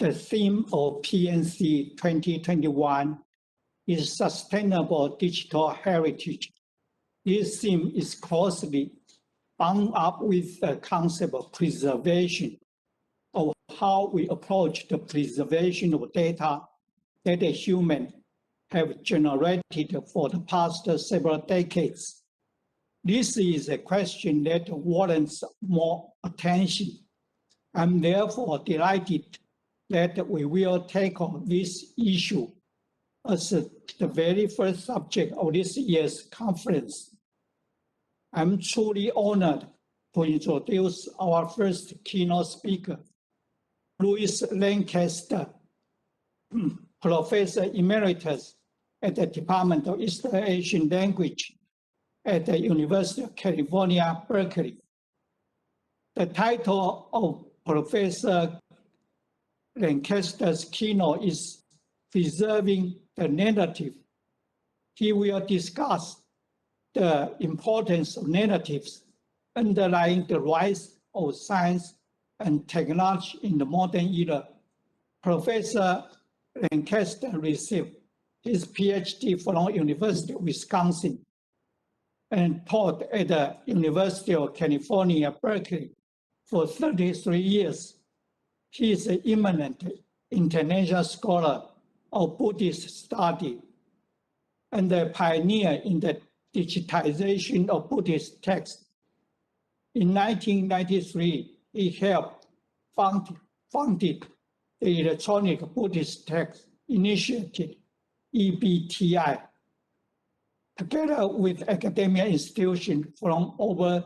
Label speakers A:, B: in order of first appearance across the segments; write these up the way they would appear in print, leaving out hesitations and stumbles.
A: The theme of PNC 2021 is Sustainable Digital Heritage. This theme is closely bound up with the concept of preservation, of how we approach the preservation of data that the humans have generated for the past several decades. This is a question that warrants more attention. I'm therefore delighted that we will tackle this issue as the very first subject of this year's conference. I'm truly honored to introduce our first keynote speaker, Louis Lancaster, Professor Emeritus at the Department of East Asian Language at the University of California, Berkeley. The title of Professor Lancaster's keynote is Preserving the Narrative. He will discuss the importance of narratives underlying the rise of science and technology in the modern era. Professor Lancaster received his PhD from University of Wisconsin and taught at the University of California, Berkeley for 33 years. He is an eminent international scholar of Buddhist study and a pioneer in the digitization of Buddhist texts. In 1993, he helped founded the Electronic Buddhist Text Initiative, EBTI, together with academic institutions from over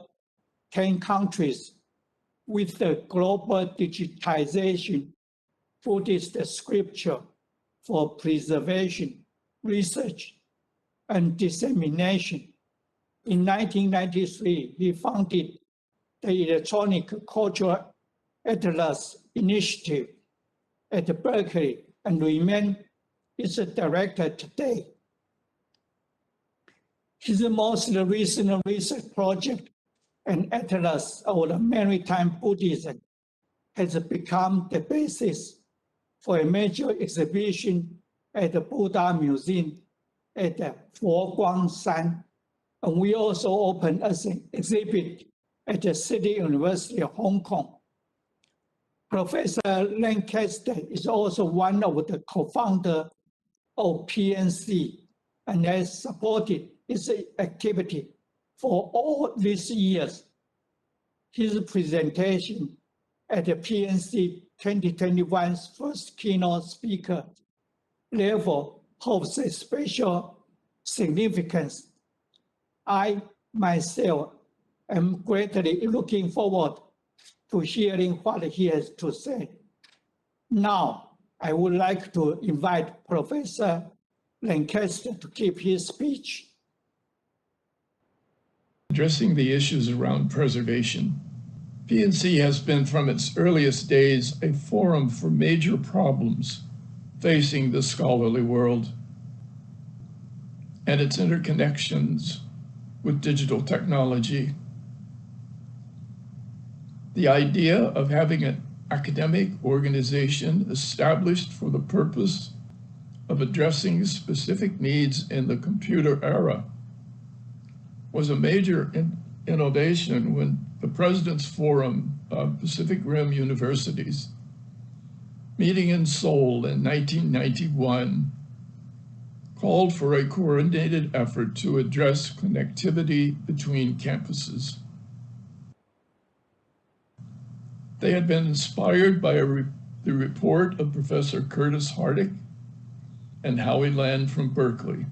A: 10 countries, with the global digitization Buddhist scripture for preservation, research, and dissemination. In 1993, he founded the Electronic Cultural Atlas Initiative at Berkeley and remains its director today. His most recent research project, an atlas of the maritime Buddhism, has become the basis for a major exhibition at the Buddha Museum at the Foguangshan. And we also opened as an exhibit at the City University of Hong Kong. Professor Lancaster is also one of the co-founders of PNC and has supported its activity for all these years. His presentation at the PNC 2021's first keynote speaker therefore holds a special significance. I myself am greatly looking forward to hearing what he has to say. Now, I would like to invite Professor Lancaster to give his speech.
B: Addressing the issues around preservation, PNC has been from its earliest days a forum for major problems facing the scholarly world and its interconnections with digital technology. The idea of having an academic organization established for the purpose of addressing specific needs in the computer era was a major innovation when the President's Forum of Pacific Rim Universities, meeting in Seoul in 1991, called for a coordinated effort to address connectivity between campuses. They had been inspired by the report of Professor Curtis Hardick and Howie Land from Berkeley.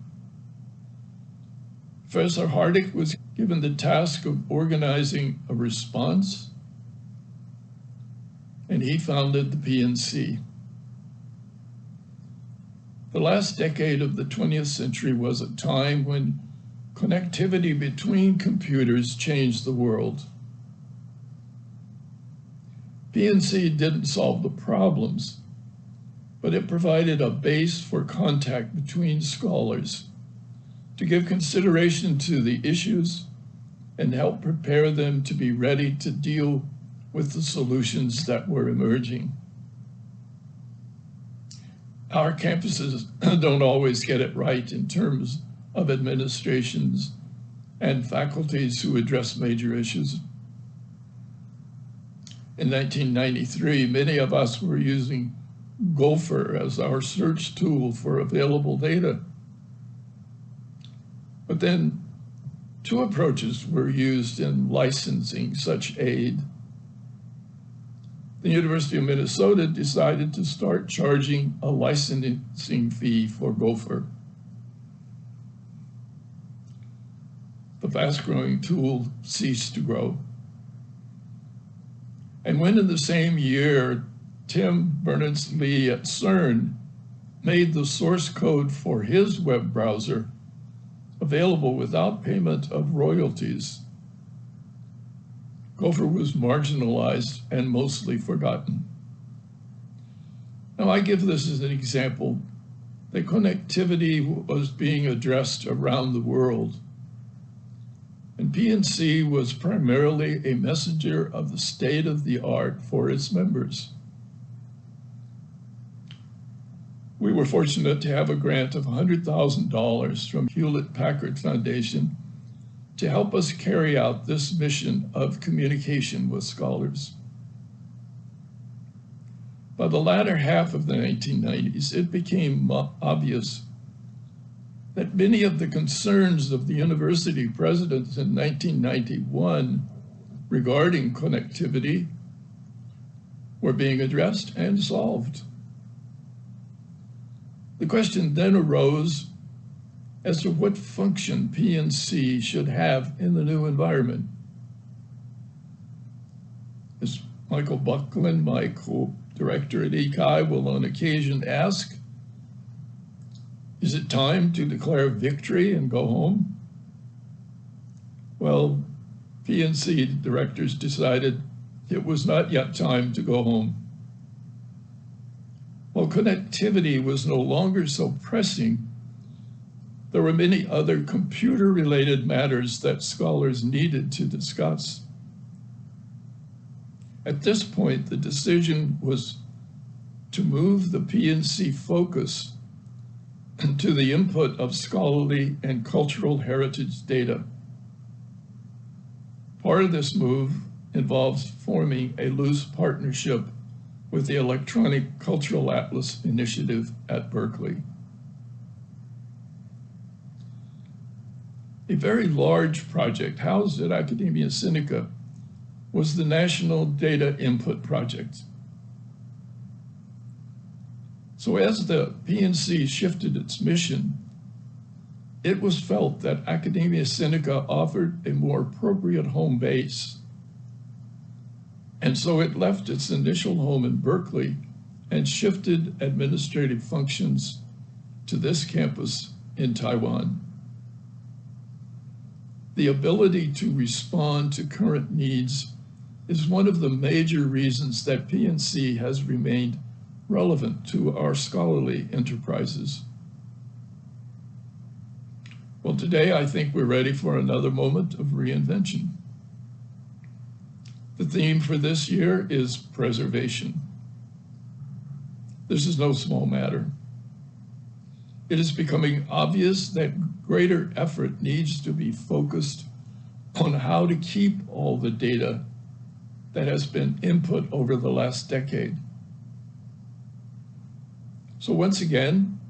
B: Professor Hardick was given the task of organizing a response, and he founded the PNC. The last decade of the 20th century was a time when connectivity between computers changed the world. PNC didn't solve the problems, but it provided a base for contact between scholars to give consideration to the issues and help prepare them to be ready to deal with the solutions that were emerging. our campuses don't always get it right in terms of administrations and faculties who address major issues. In 1993, many of us were using Gopher as our search tool for available data. But then two approaches were used in licensing such aid. The University of Minnesota decided to start charging a licensing fee for Gopher. The fast-growing tool ceased to grow. And when in the same year, Tim Berners-Lee at CERN made the source code for his web browser available without payment of royalties, Gopher was marginalized and mostly forgotten. Now, I give this as an example that connectivity was being addressed around the world. And PNC was primarily a messenger of the state of the art for its members. We were fortunate to have a grant of $100,000 from Hewlett-Packard Foundation to help us carry out this mission of communication with scholars. By the latter half of the 1990s, it became obvious that many of the concerns of the university presidents in 1991 regarding connectivity were being addressed and solved. The question then arose as to what function PNC should have in the new environment. As Michael Buckland, my co-director at ECAI, will on occasion ask, is it time to declare victory and go home? Well, PNC directors decided it was not yet time to go home. While connectivity was no longer so pressing, there were many other computer-related matters that scholars needed to discuss. At this point, the decision was to move the PNC focus to the input of scholarly and cultural heritage data. Part of this move involves forming a loose partnership with the Electronic Cultural Atlas Initiative at Berkely. A very large project housed at Academia Sinica was the National Data Input Project. So as the PNC shifted its mission, it was felt that Academia Sinica offered a more appropriate home base. And so it left its initial home in Berkely and shifted administrative functions to this campus in Taiwan. The ability to respond to current needs is one of the major reasons that PNC has remained relevant to our scholarly enterprises. Well, today I think we're ready for another moment of reinvention. The theme for this year is preservation. This is no small matter. It is becoming obvious that greater effort needs to be focused on how to keep all the data that has been input over the last decade. So once again,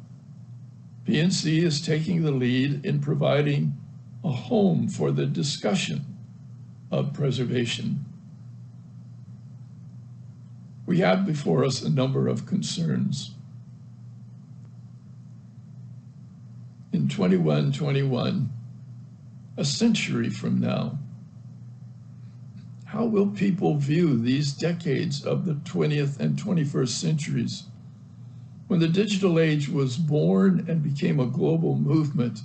B: PNC is taking the lead in providing a home for the discussion of preservation. We have before us a number of concerns. In 2121, a century from now, how will people view these decades of the 20th and 21st centuries when the digital age was born and became a global movement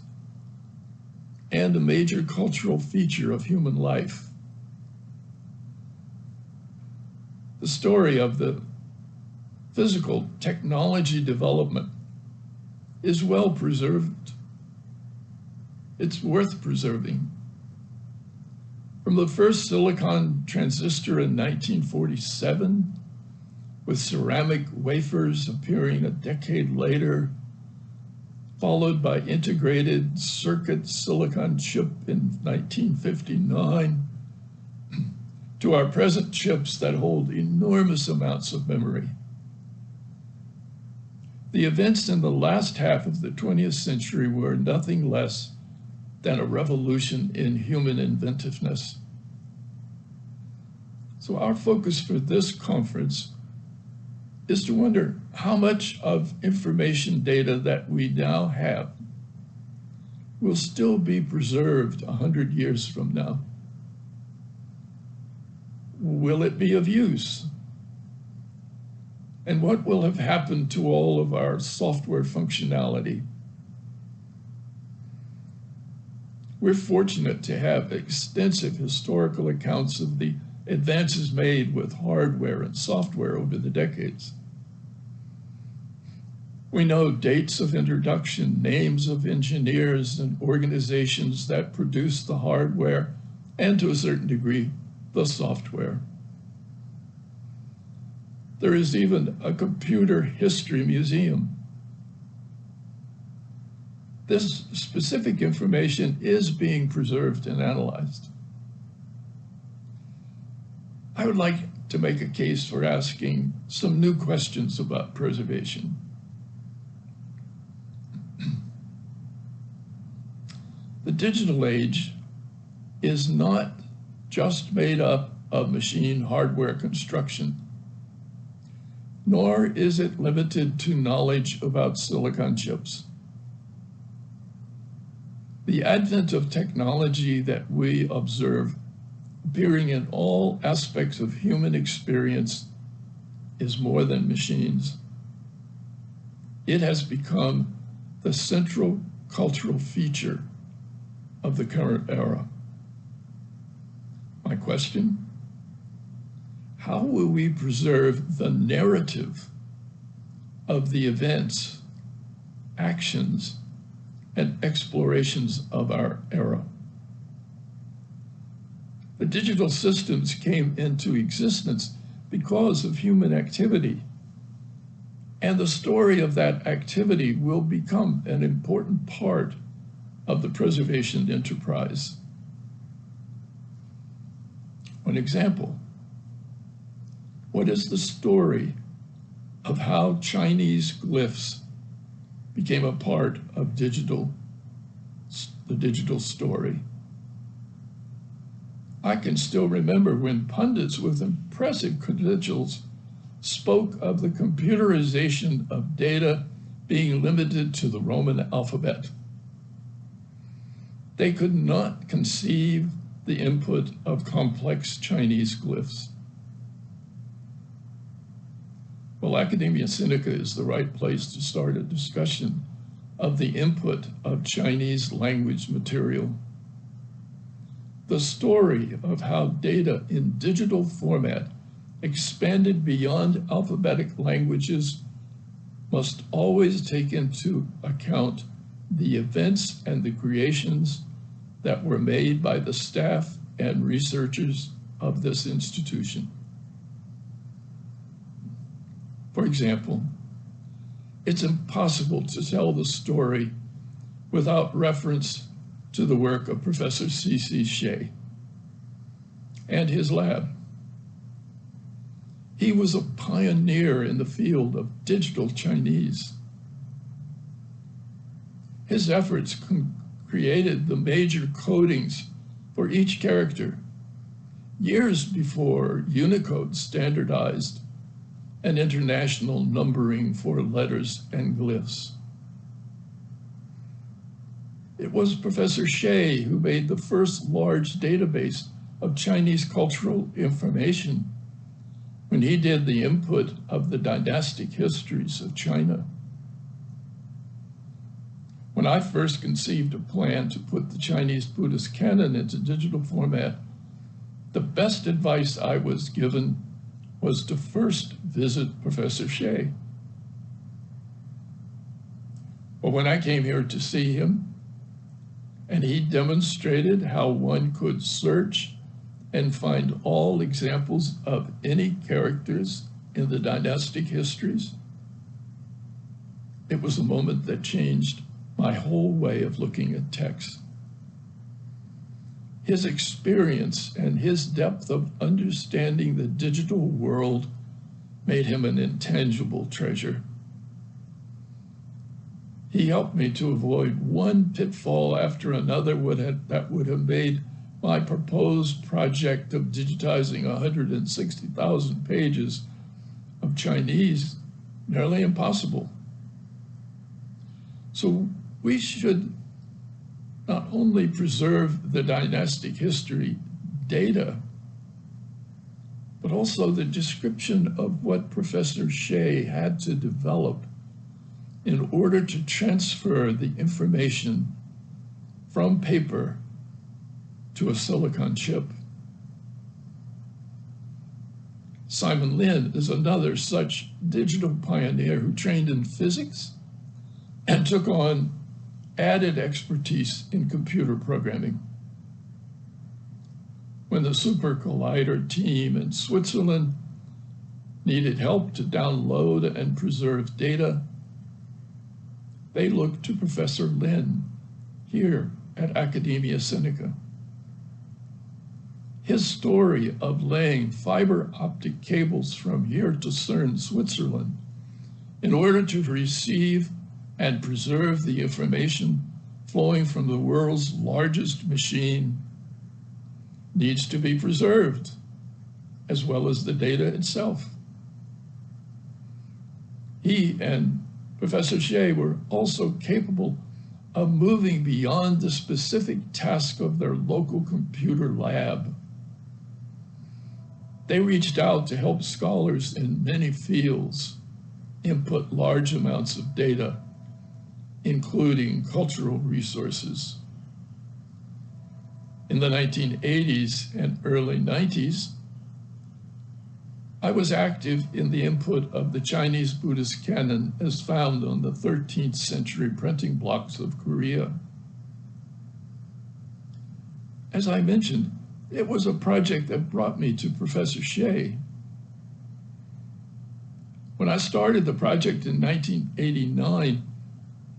B: and a major cultural feature of human life? The story of the physical technology development is well preserved. It's worth preserving. From the first silicon transistor in 1947 with ceramic wafers appearing a decade later, followed by integrated circuit silicon chip in 1959, to our present chips that hold enormous amounts of memory. The events in the last half of the 20th century were nothing less than a revolution in human inventiveness. So our focus for this conference is to wonder how much of information data that we now have will still be preserved 100 years from now. Will it be of use? And what will have happened to all of our software functionality? We're fortunate to have extensive historical accounts of the advances made with hardware and software over the decades. We know dates of introduction, names of engineers and organizations that produce the hardware, and to a certain degree, the software. There is even a computer history museum. This specific information is being preserved and analyzed. I would like to make a case for asking some new questions about preservation. The digital age is not just made up of machine hardware construction, nor is it limited to knowledge about silicon chips. The advent of technology that we observe appearing in all aspects of human experience is more than machines. It has become the central cultural feature of the current era. My question: how will we preserve the narrative of the events, actions, and explorations of our era? The digital systems came into existence because of human activity, and the story of that activity will become an important part of the preservation enterprise. One example: what is the story of how Chinese glyphs became a part of the digital story? I can still remember when pundits with impressive credentials spoke of the computerization of data being limited to the Roman alphabet. They could not conceive the input of complex Chinese glyphs. Well, Academia Sinica is the right place to start a discussion of the input of Chinese language material. The story of how data in digital format expanded beyond alphabetic languages must always take into account the events and the creations that were made by the staff and researchers of this institution. For example, it's impossible to tell the story without reference to the work of Professor C.C. Shea and his lab. He was a pioneer in the field of digital Chinese. His efforts created the major codings for each character years before Unicode standardized an international numbering for letters and glyphs. It was Professor Shea who made the first large database of Chinese cultural information when he did the input of the dynastic histories of China. When I first conceived a plan to put the Chinese Buddhist canon into digital format, the best advice I was given was to first visit Professor Shea. But when I came here to see him, and he demonstrated how one could search and find all examples of any characters in the dynastic histories. It was a moment that changed my whole way of looking at text. His experience and his depth of understanding the digital world made him an intangible treasure. He helped me to avoid one pitfall after another that would have made my proposed project of digitizing 160,000 pages of Chinese nearly impossible. So we should not only preserve the dynastic history data, but also the description of what Professor Hsieh had to develop in order to transfer the information from paper to a silicon chip. Simon Lin is another such digital pioneer who trained in physics and took on added expertise in computer programming. When the Super Collider team in Switzerland needed help to download and preserve data, they looked to Professor Lin here at Academia Sinica. His story of laying fiber optic cables from here to CERN, Switzerland, in order to receive and preserve the information flowing from the world's largest machine needs to be preserved, as well as the data itself. He and Professor Hsieh were also capable of moving beyond the specific task of their local computer lab. They reached out to help scholars in many fields input large amounts of data, including cultural resources. In the 1980s and early 90s, I was active in the input of the Chinese Buddhist canon as found on the 13th century printing blocks of Korea. As I mentioned, it was a project that brought me to Professor Hsieh. When I started the project in 1989,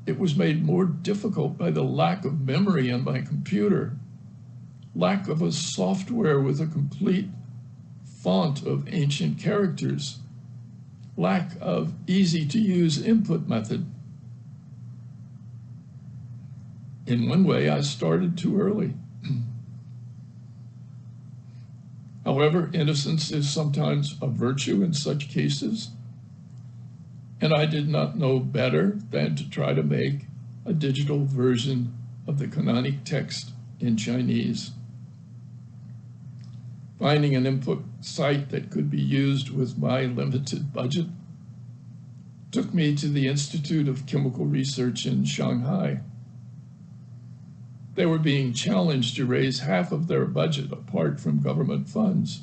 B: it was made more difficult by the lack of memory on my computer, lack of a software with a complete font of ancient characters, lack of easy-to-use input method. In one way, I started too early. However, innocence is sometimes a virtue in such cases, and I did not know better than to try to make a digital version of the canonic text in Chinese. Finding an input site that could be used with my limited budget took me to the Institute of Chemical Research in Shanghai. They were being challenged to raise half of their budget apart from government funds.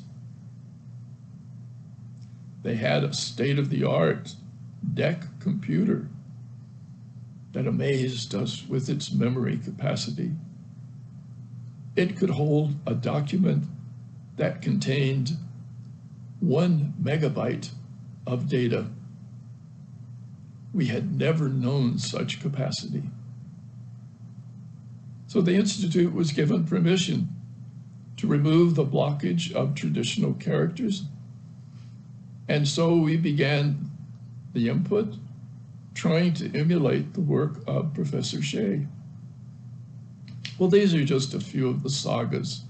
B: They had a state-of-the-art DEC computer that amazed us with its memory capacity. It could hold a document that contained 1 megabyte of data. We had never known such capacity. So the Institute was given permission to remove the blockage of traditional characters. And so we began the input, trying to emulate the work of Professor Hsieh. Well, these are just a few of the sagas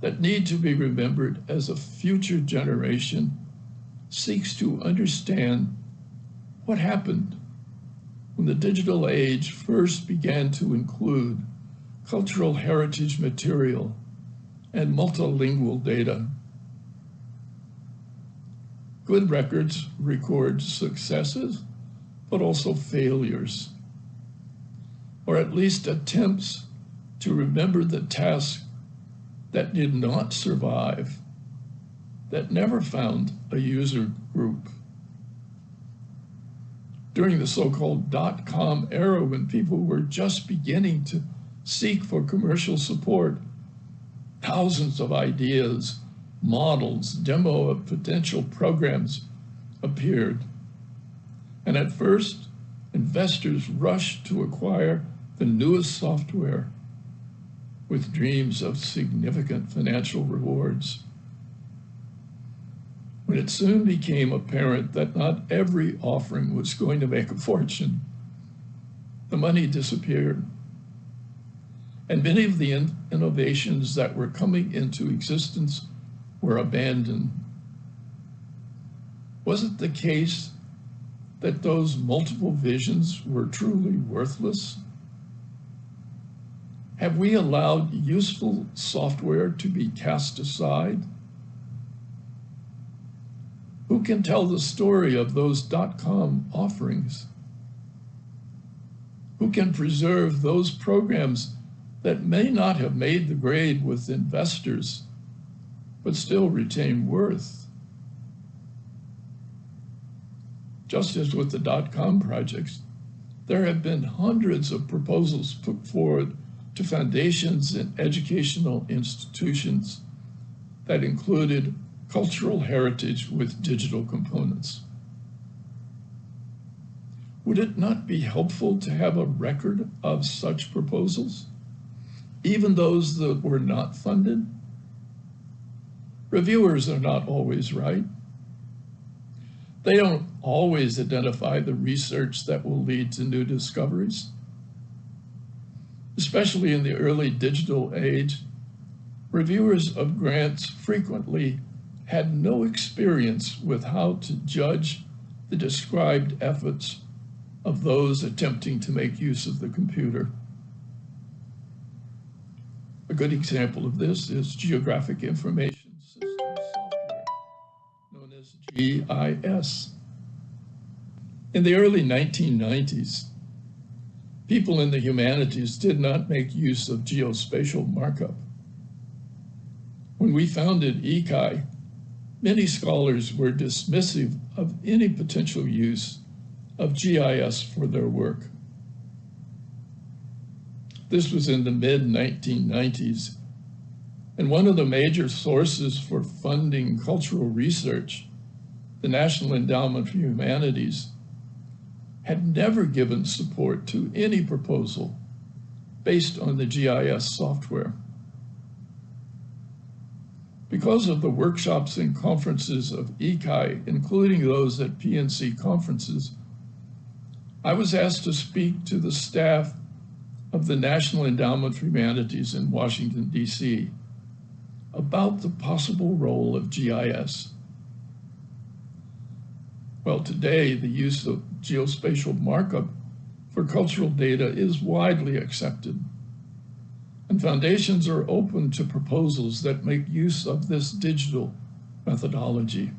B: that need to be remembered as a future generation seeks to understand what happened when the digital age first began to include cultural heritage material and multilingual data. Good records record successes, but also failures, or at least attempts to remember the task that did not survive, that never found a user group. During the so-called .com era, when people were just beginning to seek for commercial support, thousands of ideas, models, demo of potential programs appeared. And at first, investors rushed to acquire the newest software with dreams of significant financial rewards. When it soon became apparent that not every offering was going to make a fortune, the money disappeared. And many of the innovations that were coming into existence were abandoned. Was it the case that those multiple visions were truly worthless? Have we allowed useful software to be cast aside? Who can tell the story of those dot-com offerings? Who can preserve those programs that may not have made the grade with investors, but still retain worth? Just as with the dot-com projects, there have been hundreds of proposals put forward to foundations and educational institutions that included cultural heritage with digital components. Would it not be helpful to have a record of such proposals, even those that were not funded? Reviewers are not always right. They don't always identify the research that will lead to new discoveries. Especially in the early digital age, reviewers of grants frequently had no experience with how to judge the described efforts of those attempting to make use of the computer. A good example of this is Geographic Information Systems software, known as GIS. In the early 1990s, people in the humanities did not make use of geospatial markup. When we founded ECAI, many scholars were dismissive of any potential use of GIS for their work. This was in the mid-1990s, and one of the major sources for funding cultural research, the National Endowment for Humanities, had never given support to any proposal based on the GIS software. Because of the workshops and conferences of ECAI, including those at PNC conferences, I was asked to speak to the staff of the National Endowment for Humanities in Washington, D.C. about the possible role of GIS. Well, today, the use of geospatial markup for cultural data is widely accepted, and foundations are open to proposals that make use of this digital methodology.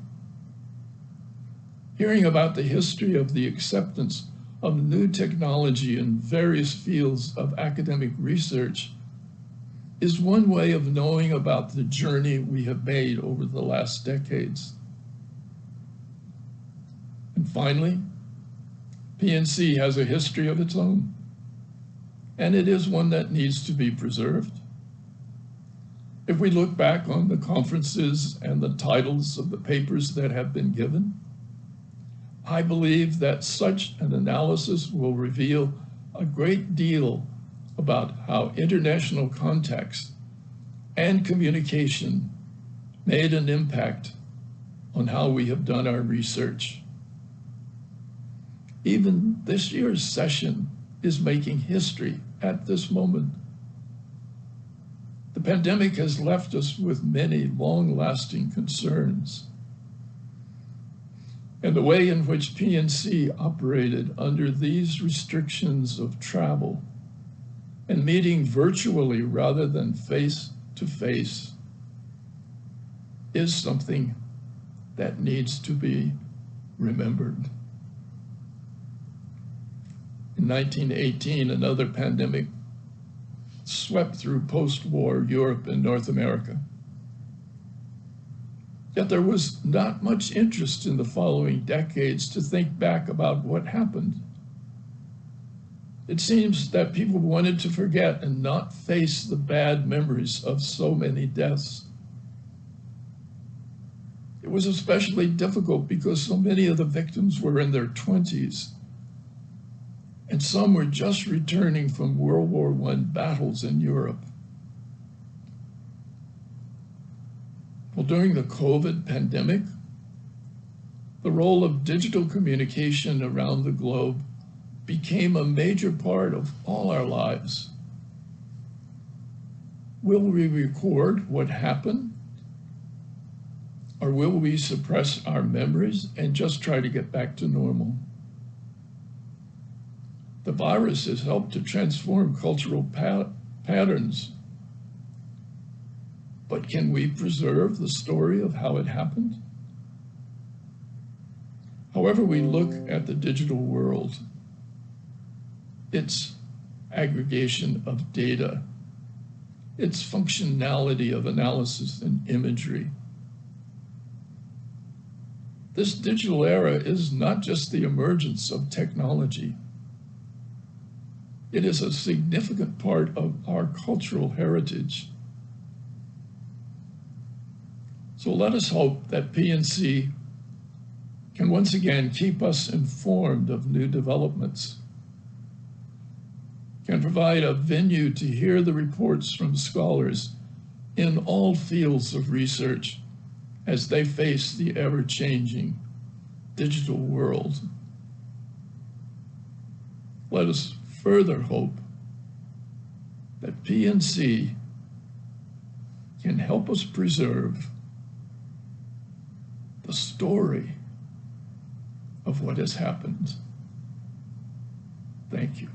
B: Hearing about the history of the acceptance of new technology in various fields of academic research is one way of knowing about the journey we have made over the last decades. And finally, PNC has a history of its own, and it is one that needs to be preserved. If we look back on the conferences and the titles of the papers that have been given, I believe that such an analysis will reveal a great deal about how international context and communication made an impact on how we have done our research. Even this year's session is making history at this moment. The pandemic has left us with many long-lasting concerns. And the way in which PNC operated under these restrictions of travel and meeting virtually rather than face-to-face is something that needs to be remembered. In 1918, another pandemic swept through post-war Europe and North America. Yet there was not much interest in the following decades to think back about what happened. It seems that people wanted to forget and not face the bad memories of so many deaths. It It was especially difficult because so many of the victims were in their 20s, and some were just returning from World War I battles in Europe. Well, during the COVID pandemic, the role of digital communication around the globe became a major part of all our lives. Will we record what happened? Or will we suppress our memories and just try to get back to normal? The virus has helped to transform cultural patterns. But can we preserve the story of how it happened? However we look at the digital world, its aggregation of data, its functionality of analysis and imagery, this digital era is not just the emergence of technology. It is a significant part of our cultural heritage. So let us hope that PNC can once again keep us informed of new developments, can provide a venue to hear the reports from scholars in all fields of research as they face the ever-changing digital world. Let us further hope that PNC can help us preserve the story of what has happened. Thank you.